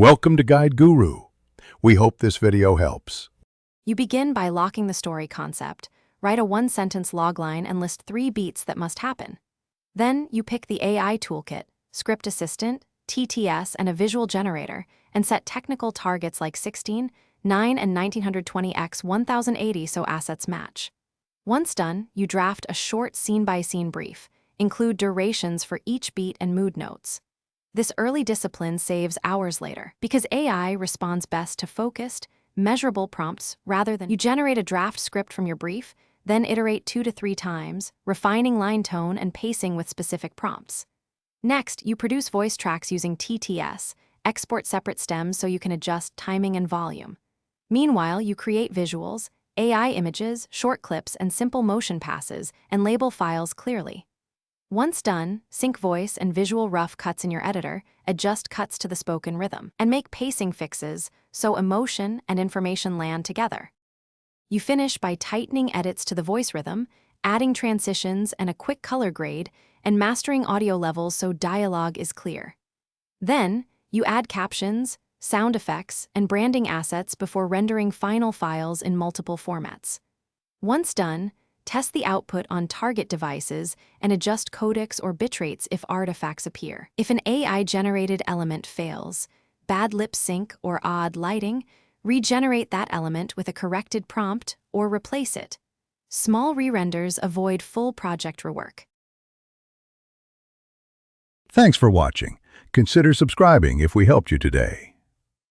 Welcome to Guide Guru. We hope this video helps. You begin by locking the story concept. Write a one-sentence logline and list 3 beats that must happen. Then you pick the AI toolkit, script assistant, TTS, and a visual generator, and set technical targets like 16, 9, and 1920x 1080 so assets match. Once done, you draft a short scene-by-scene brief. Include durations for each beat and mood notes. This early discipline saves hours later, because AI responds best to focused, measurable prompts rather than. You generate a draft script from your brief, then iterate 2 to 3 times, refining line tone and pacing with specific prompts. Next, you produce voice tracks using TTS, export separate stems so you can adjust timing and volume. Meanwhile, you create visuals, AI images, short clips, and simple motion passes, and label files clearly. Once done, sync voice and visual rough cuts in your editor, adjust cuts to the spoken rhythm, and make pacing fixes so emotion and information land together. You finish by tightening edits to the voice rhythm, adding transitions and a quick color grade, and mastering audio levels so dialogue is clear. Then, you add captions, sound effects, and branding assets before rendering final files in multiple formats. Once done, test the output on target devices and adjust codecs or bitrates if artifacts appear. If an AI-generated element fails, bad lip sync or odd lighting, regenerate that element with a corrected prompt or replace it. Small re-renders avoid full project rework. Thanks for watching. Consider subscribing if we helped you today.